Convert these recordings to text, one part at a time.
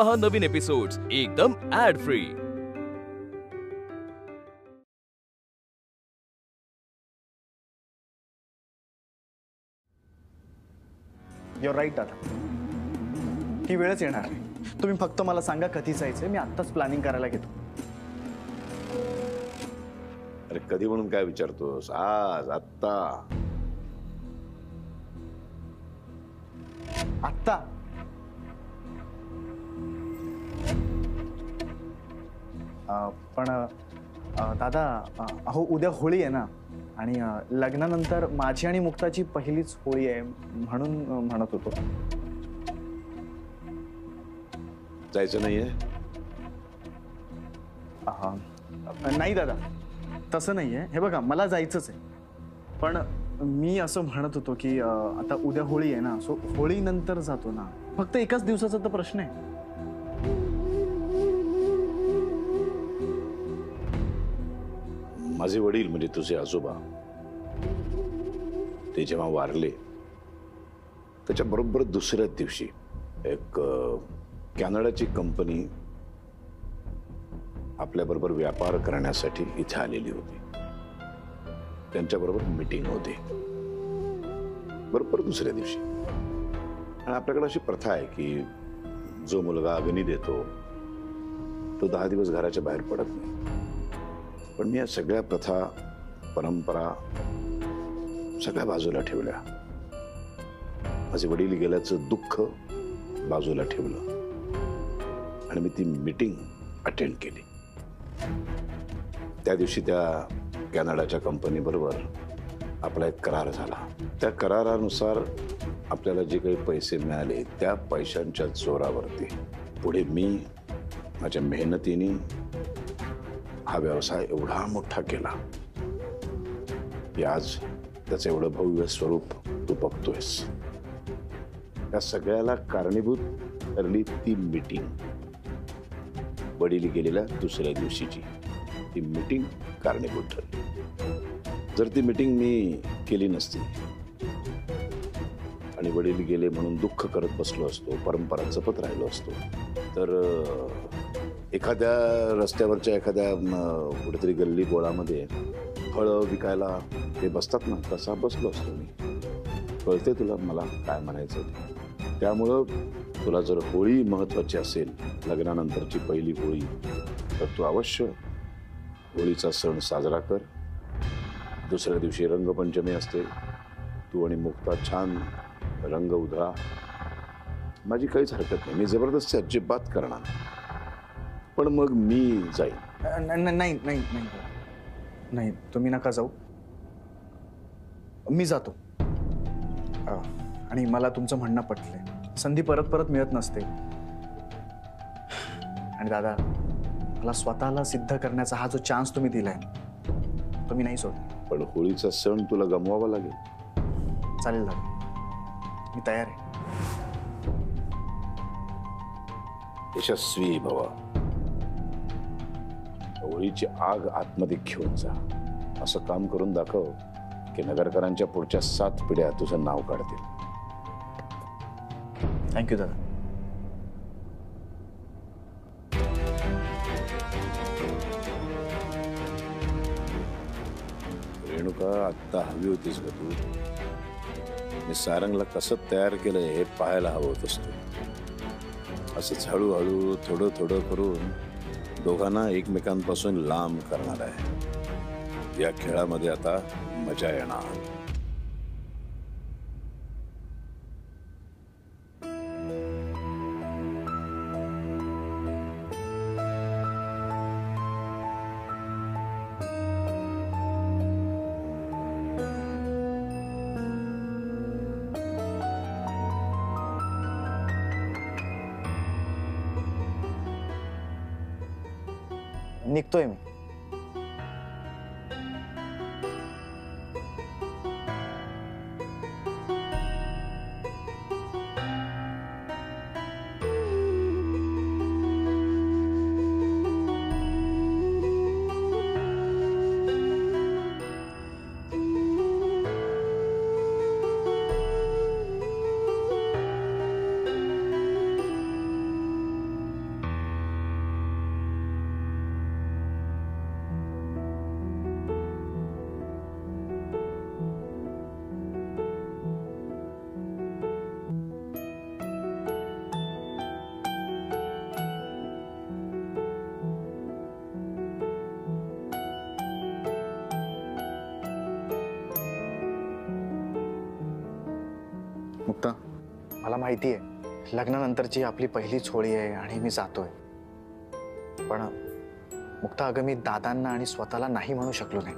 पहा नवीन एपिसोड्स एकदम add free. Your right दादा, ही वेळच येणार नाही. तुम्ही फक्त मला सांगा कधी जायचंय, मी आत्ताच प्लॅनिंग करायला घेतो. अरे कधी म्हणून काय विचारतोस? आज, आत्ता. आत्ता? पण दादा, अहो उद्या होळी आहे ना, आणि लग्नानंतर माझी आणि मुक्ताची पहिलीच होळी आहे, म्हणून म्हणत होतो. जायचं नाहीये? नाही दादा, तसं नाहीये. हे बघा, मला जायचंच आहे, पण मी असं म्हणत होतो की आता उद्या होळी आहे ना, सो होळीनंतर जातो ना. फक्त एकाच दिवसाचा तर प्रश्न आहे. माझे वडील म्हणजे तुझे आजोबा, ते जेव्हा वारले त्याच्या बरोबर दुसऱ्याच दिवशी एक कॅनडाची कंपनी आपल्याबरोबर व्यापार करण्यासाठी इथे आलेली होती. त्यांच्याबरोबर मीटिंग होती बरोबर दुसऱ्या दिवशी. आणि आपल्याकडे अशी प्रथा आहे की जो मुलगा अग्नी देतो तो 10 दिवस घराच्या बाहेर पडत नाही. पण मी या सगळ्या प्रथा, परंपरा सगळ्या बाजूला ठेवल्या. माझे वडील गेल्याचं दुःख बाजूला ठेवलं आणि मी ती मीटिंग अटेंड केली. त्या दिवशी त्या कॅनडाच्या कंपनी बरोबर आपला एक करार झाला. त्या करारानुसार आपल्याला जे काही पैसे मिळाले त्या पैशांच्या जोरावरती पुढे मी माझ्या मेहनतीने हा व्यवसाय एवढा मोठा केला की आज त्याचं एवढं भव्य स्वरूप तू बघतोयस. त्या सगळ्याला कारणीभूत ठरली ती मीटिंग. वडील गेलेल्या दुसऱ्या दिवशीची ती मीटिंग कारणीभूत ठरली. जर ती मीटिंग मी केली नसती आणि वडील गेले म्हणून दुःख करत बसलो असतो, परंपरा जपत राहिलो असतो, तर एखाद्या रस्त्यावरच्या एखाद्या कुठेतरी गल्ली बोळामध्ये फळं विकायला ते बसतात ना, तसा बसलो असतो मी. कळते तुला मला काय म्हणायचं ते. त्यामुळं तुला जर होळी महत्वाची असेल, लग्नानंतरची पहिली होळी, तर तू अवश्य होळीचा सण साजरा कर. दुसऱ्या दिवशी रंगपंचमी असते. तू आणि मुक्ता छान रंग उधळा. माझी काहीच हरकत नाही. मी जबरदस्ती अजिबात करणार नाही. पण मग मी जाईन. नाही नाही नाही नाही, तुम्ही नका जाऊ, मी जातो. आणि मला तुमचं म्हणणं पटलंय. संधी परत परत मिळत नसते. आणि दादा, मला स्वतःला सिद्ध करण्याचा हा जो चान्स तुम्ही दिलाय तो मी नाही सोडणार. पण होळीचा सण तुला गमवावा लागेल. चालेल दादा, मी तयार आहे. यशस्वी भव. होळीची आग आतमध्ये घेऊन जा. असं काम करून दाखव की नगरकरांच्या पुढच्या 7 पिढ्या तुझं नाव काढतील. थँक्यू दादा. रेणुका, आत्ता हवी होतीस ग तू. मी सारंगला कसं तयार केलंय हे पाहायला हवं होतंस तू. असंच हळूहळू थोडं थोडं करून दोघांना एकमेकांपासून लांब करणार आहे. या खेळामध्ये आता मजा येणार. निघतोय मी. मुक्ता, मला माहिती आहे लग्नानंतरची आपली पहिलीच होळी आहे आणि मी जातोय. पण मुक्ता, अगं मी दादांना आणि स्वतःला नाही म्हणू शकलो नाही.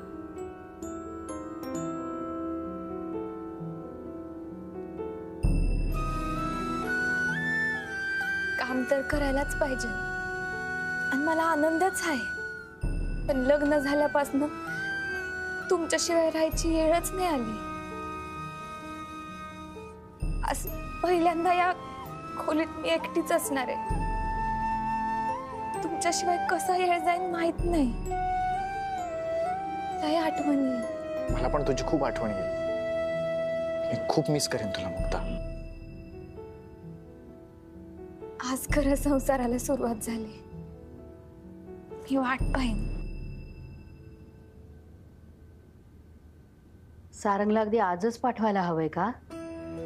काम तर करायलाच पाहिजे आणि मला आनंदच आहे. पण लग्न झाल्यापासून तुमच्याशिवाय राहायची वेळच नाही आली. आज पहिल्यांदा या खोलीत मी एकटीच असणार आहे. तुमच्याशिवाय कसा वेळ जाईल माहित नाही. काही आठवणी. मला पण तुझी खूप आठवण येईल. मी खूप मिस करेन तुला मुक्ता. आज खरं संसाराला सुरुवात झाली. मी वाट पाहिन. सारंगला अगदी आजच पाठवायला हवंय का?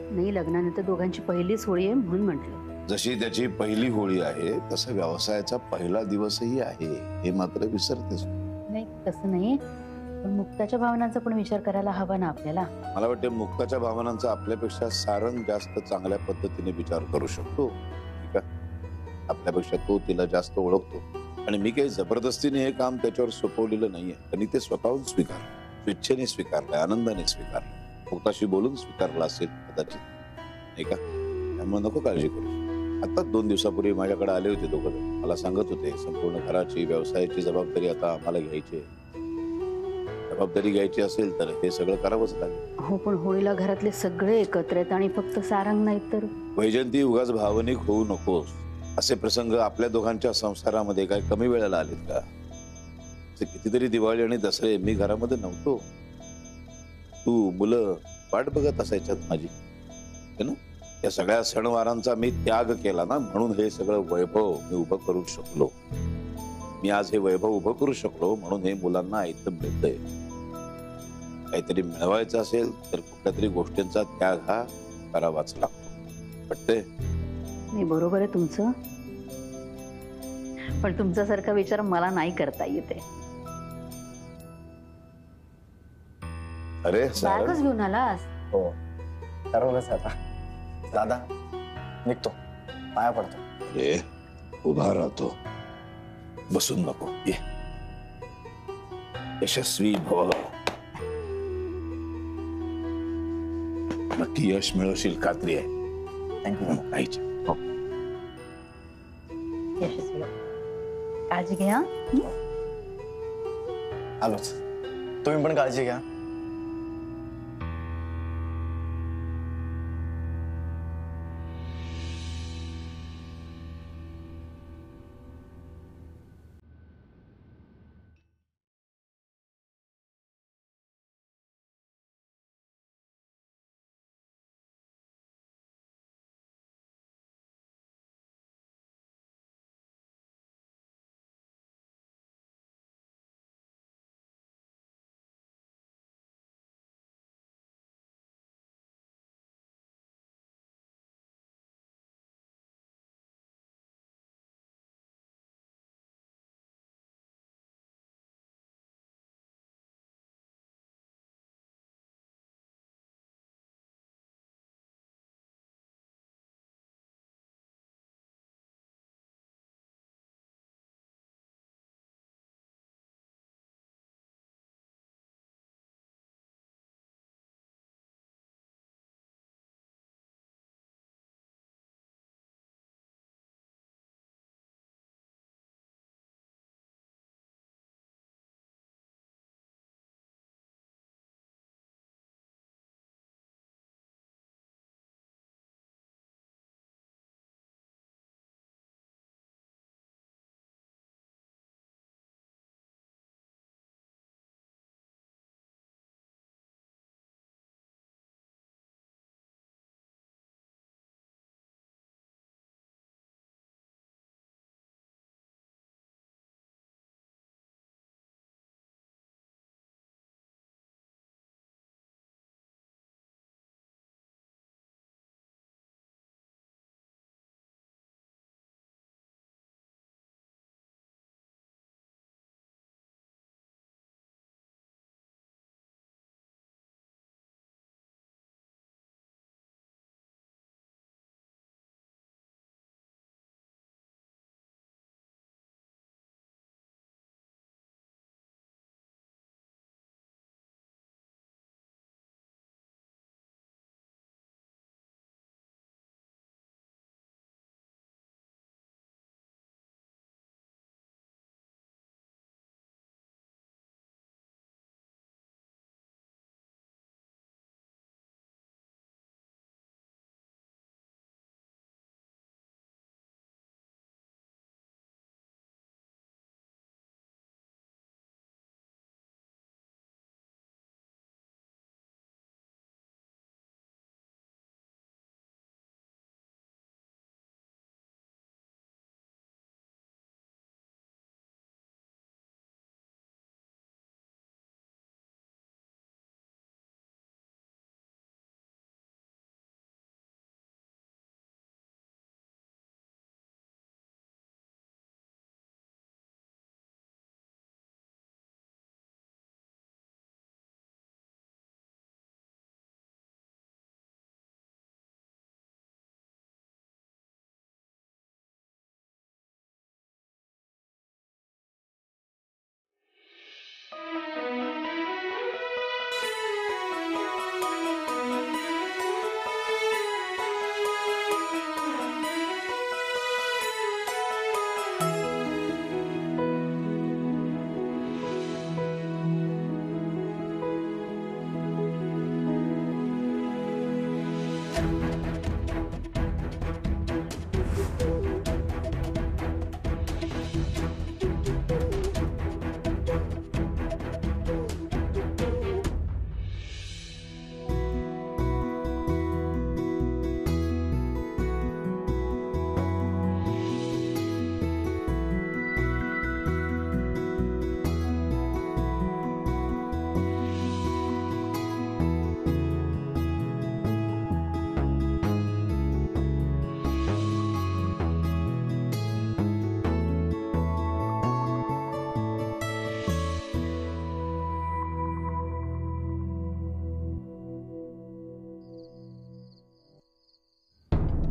नाही, लग्नानंतर दोघांची पहिलीच होळी आहे म्हणून म्हटलं. जशी त्याची पहिली होळी आहे तसा व्यवसायाचा पहिला दिवसही आहे, हे मात्र विसरतेस. नाही, तसं नाही, पण मुक्ताच्या भावनांचा पण विचार करायला हवा ना आपल्याला. मला वाटते मुक्ताच्या भावनांचा आपल्यापेक्षा सारंग जास्त चांगल्या पद्धतीने विचार करू शकतो. ठीक आहे, आपल्यापेक्षा तो तिला जास्त ओळखतो आणि मी काही जबरदस्तीने हे काम त्याच्यावर सोपवलेलं नाहीये. त्यांनी ते स्वतःहून स्वीकारलं, स्वेच्छेने स्वीकारलंय, आनंदाने स्वीकारलं. मुक्ताशी बोलून स्वीकारला असेल कदाचित, नाही का? त्यामुळे नको काळजी करू. आता 2 दिवसापूर्वी माझ्याकडे आले होते दोघं. मला सांगत होते संपूर्ण घराची व्यवसायाची जबाबदारी आता आम्हाला घ्यायची आहे. जबाबदारी घ्यायची असेल तर हे सगळं करावंच लागेल. हो, पण होळीला घरातले सगळे एकत्र आहेत आणि फक्त सारंग नाही तर. वैजंती, उगाच भावनिक होऊ नकोस. असे प्रसंग आपल्या दोघांच्या संसारामध्ये काय कमी वेळेला आलेत का? कितीतरी दिवाळी आणि दसरे मी घरामध्ये नव्हतो. तू मुलं वाट बघत असायच्यात माझी, है ना? या सगळ्या सणवारांचा मी त्याग केला ना, म्हणून हे सगळं वैभव मी उभं करू शकलो. मी आज हे वैभव उभं करू शकलो म्हणून हे मुलांना ऐकत मिळतंय. काहीतरी मिळवायचं असेल तर कुठल्या तरी गोष्टींचा त्याग हा करावाच लागतो. वाटतंय? नाही, बरोबर आहे तुमचं, पण तुमच्यासारखा विचार मला नाही करता येते. अरे बॅगच घेऊन आलास? हो, ठरवलंच आता. दादा, निघतो, पाया पडतो. अरे उभा राहतो, बसून नको. ये, यशस्वी भव. नक्की यश मिळवशील, खात्री आहे. थँक्यू. काहीच यशस्वी हो. काळजी घ्या. आलोच. तुम्ही पण काळजी घ्या.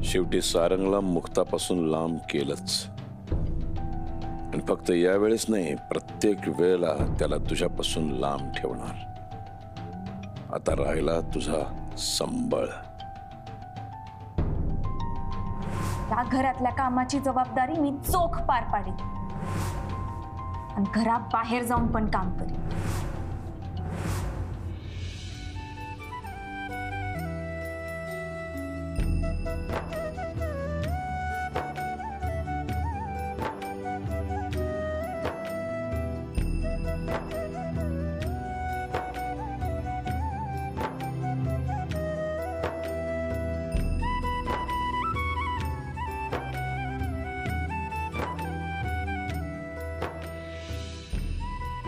शेवटी सारंगला मुक्तापासून लांब केलंच. आणि फक्त यावेळेस नाही, प्रत्येक वेळेला त्याला तुझ्यापासून लांब ठेवणार. आता राहिला तुझा संबळ. या घरातल्या कामाची जबाबदारी मी चोख पार पाडीन आणि घरात बाहेर जाऊन पण काम करीन.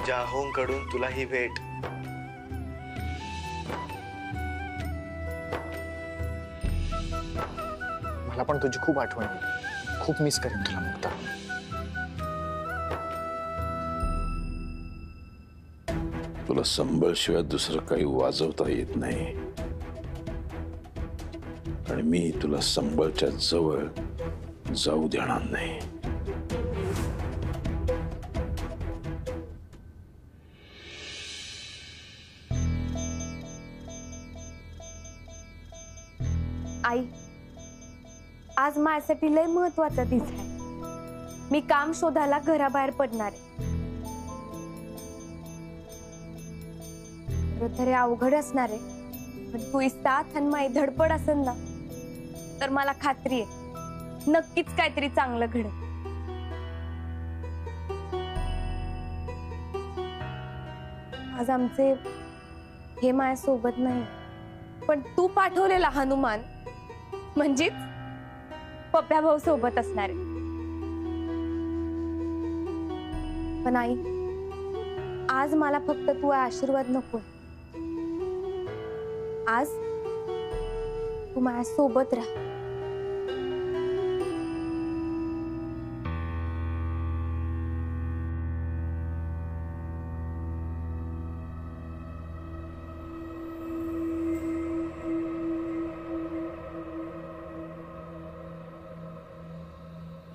जाहोंकडून तुला ही भेट. मला पण तुझी खूप आठवण येईल. खूप मिस करेन तुला मुक्ता. तुला संबळ शिवाय दुसरं काही वाजवता येत नाही आणि मी तुला संबळच्या जवळ जाऊ देणार नाही. आई, आज माझ्यासाठी लय महत्वाचा दिवस आहे. मी काम शोधायला घराबाहेर पडणार आहे. खरं तर हे अवघड असणार आहे, पण तू साथ आणि माझी धडपड असेल ना तर मला खात्री आहे नक्कीच काहीतरी चांगलं घडेल. आज आमचे हे माझ्या सोबत नाही, पण तू पाठवलेला हनुमान म्हणजेच पप्प्या भाऊ सोबत असणार आहे. पण आई, आज मला फक्त तू आशीर्वाद नको. आज तू माझ्या सोबत राहा.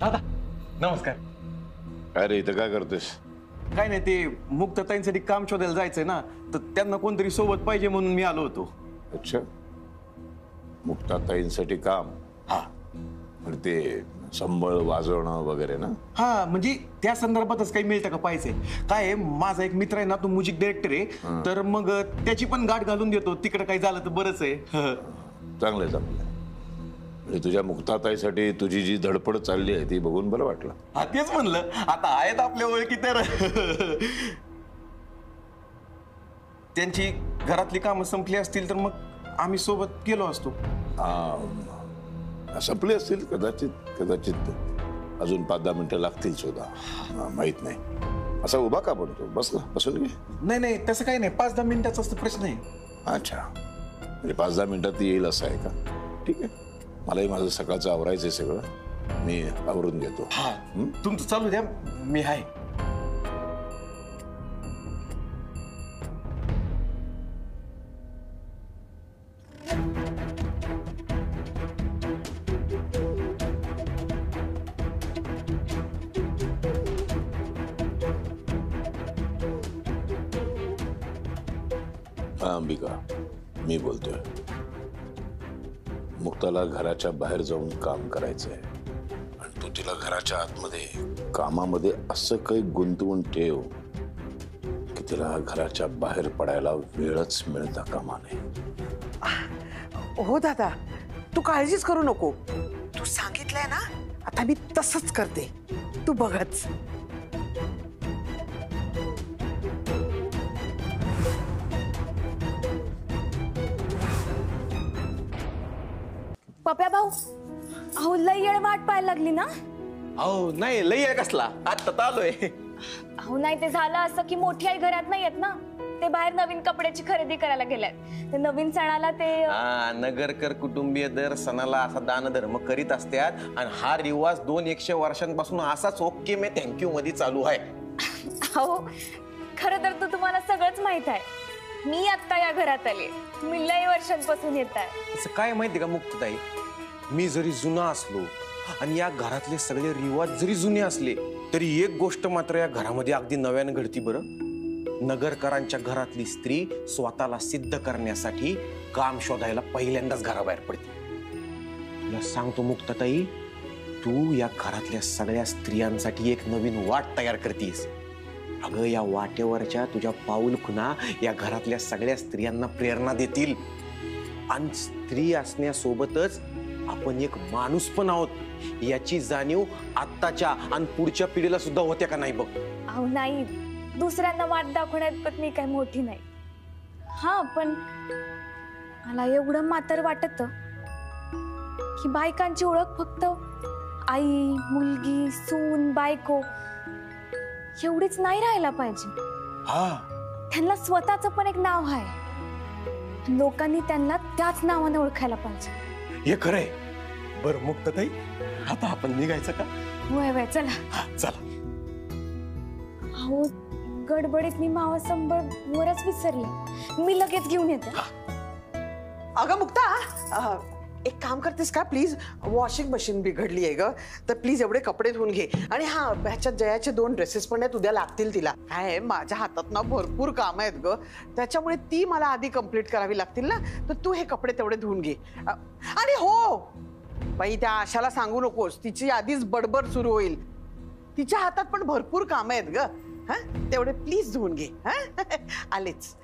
दादा नमस्कार. अरे इथं काय करतोस? काय नाही, ते मुक्ताताईंसाठी काम शोधायला जायचंय ना, तर त्यांना कोणतरी सोबत पाहिजे म्हणून मी आलो होतो. अच्छा, मुक्ताताईंसाठी काम? हा म्हणजे ते संबळ वाजवणं वगैरे ना? हा, म्हणजे त्या संदर्भातच काही मिळतं का पाहिजे. काय आहे, माझा एक मित्र आहे ना, तो म्युझिक डायरेक्टर आहे, तर मग त्याची पण गाठ घालून देतो. तिकडे काही झालं तर बरंच आहे. चांगलंय चांगलंय. म्हणजे तुझ्या मुक्ताताईसाठी तुझी जी धडपड चालली आहे ती बघून बरं वाटलं. हा, तेच म्हणलं, आता आहेत आपल्या ओळखी तर. त्यांची घरातली कामं संपली असतील तर मग आम्ही सोबत गेलो असतो. संपले असतील कदाचित अजून 5-10 मिनिटं लागतील सुद्धा, माहित नाही. असा उभा का पडतो? बस ना, बसून घे. नाही नाही, तसं काही नाही, 5-10 मिनिटाचाच प्रश्न आहे. अच्छा, म्हणजे 5-10 मिनिटात येईल असं आहे का? ठीक आहे, मलाही माझं सकाळचं आवरायचंय सगळं, मी आवरून घेतो. हा, तुमचं चालू द्या, मी आहे. हा अंबिका, मी बोलतोय. मुक्ताला घराच्या बाहेर जाऊन काम करायचंय आणि तू तिला घराच्या आतमध्ये कामामध्ये असं काही गुंतवून ठेव की तिला घराच्या बाहेर पडायला वेळच मिळता कामा नये. हो दादा, तू काळजीच करू नको. तू सांगितलंय ना, आता मी तसंच करते. तू बघच. पप्प्या भाऊ, अहो लय येळ वाट पाहायला लागली ना. अहो नाही, लई आहे कसला, आता तर आलोय. अहो नाही, ते झालं असं की मोठी आई घरात नाही येत ना, ते बाहेर नवीन कपड्याची खरेदी करायला गेल्यात. ते नवीन सणाला ते नगरकर कुटुंबीय दर सणाला असा दानधर्म करीत असतात आणि हा रिवाज 200 वर्षांपासून असाच ओके मे थँक्यू मध्ये चालू आहे. अहो खरं तर तुम्हाला सगळंच माहित आहे. मी आता या घरात आले, मी लय वर्षांपासून येत आहे. असं काय माहिती का मुक्ताताई, मी जरी जुना असलो आणि या घरातले सगळे रिवाज जरी जुने असले तरी एक गोष्ट मात्र या घरामध्ये अगदी नव्याने घडती बरं. नगरकरांच्या घरातली स्त्री स्वतःला सिद्ध करण्यासाठी काम शोधायला पहिल्यांदाच घराबाहेर पडते. तुला सांगतो मुक्ताताई, तू या घरातल्या सगळ्या स्त्रियांसाठी एक नवीन वाट तयार करतेस. अगं या वाटेवरच्या तुझ्या पाऊल खुणा या घरातल्या सगळ्या स्त्रियांना प्रेरणा देतील. आणि स्त्री असण्यासोबतच आपण एक माणूस पण आहोत याची जाणीव आत्ताच्या आणि पुढच्या पिढीला सुद्धा होत्या का नाही बघ. अहो नाही, दुसऱ्यांना वाट दाखवण्यात पण मी काय मोठी नाही. हा पण मला एवढं मात्र वाटत की बायकांची ओळख फक्त आई, मुलगी, सून, बायको एवढीच नाही राहायला पाहिजे. त्यांना स्वतःच पण एक नाव आहे. लोकांनी त्यांना त्याच नावाने ओळखायला पाहिजे. हे खरंय. बरं मुक्ताताई, आता आपण निघायचं का? वय वय चला. चला. अहो गडबडीत मी मावा संबळ वरच विसरले. मी लगेच घेऊन येते. अगं मुक्ता, एक काम करतेस का प्लीज? वॉशिंग मशीन बिघडली आहे ग, तर प्लीज एवढे कपडे धुवून घे. आणि हा, ह्याच्यात जयाचे 2 ड्रेसेस पण आहेत, उद्या लागतील तिला. काय माझ्या हातात ना भरपूर काम आहेत ग, त्याच्यामुळे ती मला आधी कंप्लीट करावी लागतील ना. तर तू हे कपडे तेवढे धुवून घे. आणि हो बाई, त्या आशाला सांगू नकोस, तिची आधीच बडबड सुरू होईल. तिच्या हातात पण भरपूर काम आहेत ग. हा, तेवढे प्लीज धुवून घे. हा आलेच.